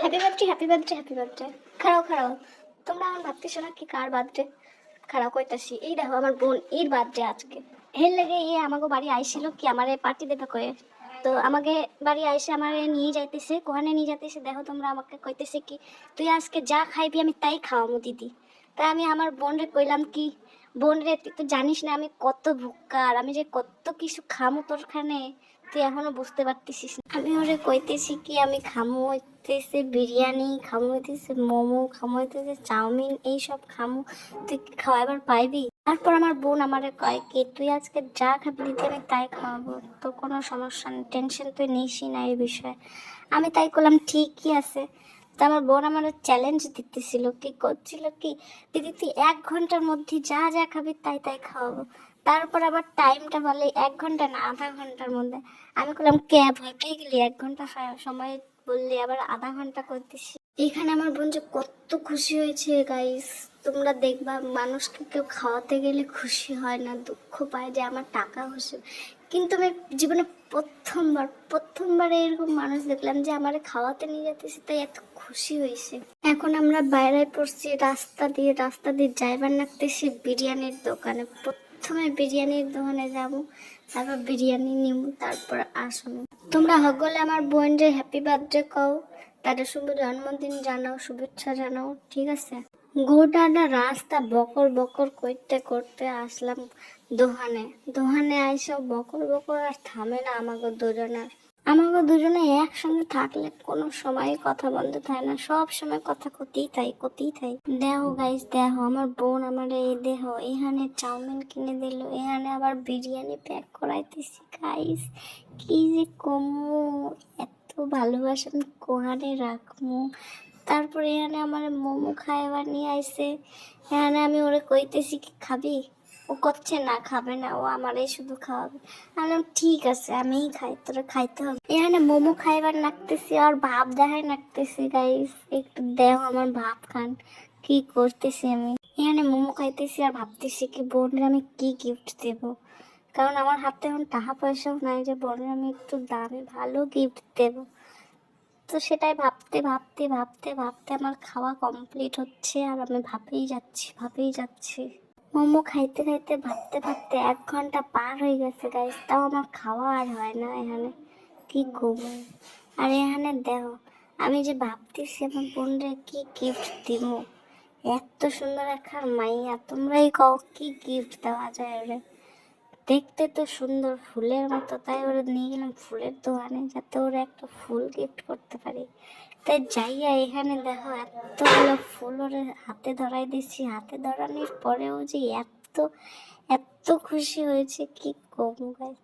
Happy birthday, happy birthday, happy birthday. খাড়াও খাড়াও, তোমরা আমার ভাবতেছো না কি কার বার্থডে? খাড়াও কইতাছি, এই দেখো আমার বোন এর বার্থডে আজকে। এর লেগে আমাকে বাড়ি আইছিল কি আমারে পার্টি দেবে কয়ে। তো আমাকে বাড়ি আইসে আমারে নিয়ে যাইতেছে, কোহানে নিয়ে যাইতেছে দেখো তোমরা, আমাকে কইতেছে কি তুই আজকে যা খাইবি আমি তাই খাওয়াবো দিদি। তাই আমি আমার বোনরে কইলাম কি, বোন রে তুই তো জানিস না আমি কত ভুক্কা, আর আমি যে কত কিছু খামো তোরখানে, তুই এখনো বুঝতে পারতেছিস না। আমি ওরে কইতেছি কি আমি খামো হইতেছে বিরিয়ানি, খামো হইতেছে মোমো, খামো হইতেছে চাউমিন, এইসব খামো, তুই খাওয়াবার পাইবি? তারপর আমার বোন আমারে কয় কি তুই আজকে যা খাবি দিদি আমি তাই খাওয়াবো, তোর কোনো সমস্যা নেই, টেনশন তুই নিসই না এই বিষয়ে। আমি তাই করলাম ঠিকই আছে। তো আমার বোন আমার চ্যালেঞ্জ দিতেছিল, কি করছিল কি, দিদি তুই 1 ঘন্টার মধ্যে যা যা খাবি তাই তাই খাওয়াবো। তারপর আবার টাইমটা বলে 1 ঘন্টা না আধা ঘন্টার মধ্যে। আমি বললাম কে ভয় পেয়ে গেলি, 1 ঘন্টা সময় বললি আবার আধা ঘন্টা করতেছি। এখানে আমার বোন যে কত খুশি হয়েছে গাইস, তোমরা দেখবা মানুষকে কেউ খাওয়াতে গেলে খুশি হয় না, দুঃখ পায় যে আমার টাকা হচ্ছে। কিন্তু আমি জীবনে প্রথমবার এরকম মানুষ দেখলাম যে আমার খাওয়াতে নিয়ে যেতেছে, তাই এত খুশি হয়েছে। এখন আমরা বাইরে পড়ছি, রাস্তা দিয়ে যাইবার লাগতেছি বিরিয়ানির দোকানে। প্রথমে বিরিয়ানির দোকানে যাব, তারপর বিরিয়ানি নিব, তারপর আসবো। তোমরা সকলে আমার বোনদের হ্যাপি বার্থডে কও, তাদের শুভ জন্মদিন জানাও, শুভেচ্ছা জানাও, ঠিক আছে? গোটাটা রাস্তা বকর বকর করতে করতে আসলাম দোহানে আইসা বকর বকর আর থামে না আমাকে দুজনে একসঙ্গে থাকলে কোনো সময় কথা বন্ধ থাকে না, সব সময় কথা কতেই থাই। দেখো গাইস, দেখো আমার বোন আমার এই দেহ এখানে চাউমিন কিনে দিল, এখানে আবার বিরিয়ানি প্যাক করাইতেছি গাইস। কি যে কমু, এত ভালোবাসা আমি কোহানে রাখমু। তারপরে এখানে আমার মোমো খাইবার নিয়ে আইসে, এখানে আমি ওরে কইতেছি কি খাবি, ও করছে না খাবে না, ও আমারই শুধু খাওয়াবে। আমি ঠিক আছে আমিই খাই, তোরা খাইতে হবে। এখানে মোমো খাইবার নাকতেছি আর ভাব দেখায় নাকতেছি গাইস, একটু দেও আমার ভাব খান। কি করতেছি আমি, এখানে মোমো খাইতেছি আর ভাবতেছি কি বোনের আমি কি গিফট দেব, কারণ আমার হাতে এখন টাকা পয়সাও নাই যে বোনের আমি একটু দামি ভালো গিফট দেবো। তো সেটাই ভাবতে ভাবতে ভাবতে ভাবতে আমার খাওয়া কমপ্লিট হচ্ছে, আর আমি ভাবেই যাচ্ছি। মোমো খাইতে খাইতে ভাবতে ভাবতে 1 ঘন্টা পার হয়ে গেছে গাইস, তাও আমার খাওয়া আর হয় না এখানে। কি করবো? আর এখানে দেখো আমি যে ভাবতেছি আমার বোনরে কি গিফট দিব। এত সুন্দর একটা মাইয়া, তোমরাই কও কি গিফট দেওয়া যায় ওরে? দেখতে তো সুন্দর ফুলের মতো, তাই ওরা নিয়ে গেলাম ফুলের দোকানে, যাতে ওরা একটা ফুল গিফট করতে পারি। তাই যাইয়া এখানে দেখো এতগুলো ফুল ওরে হাতে ধরাই দিচ্ছি, হাতে ধরানোর পরেও যে এত এত খুশি হয়েছে কি কম গাই।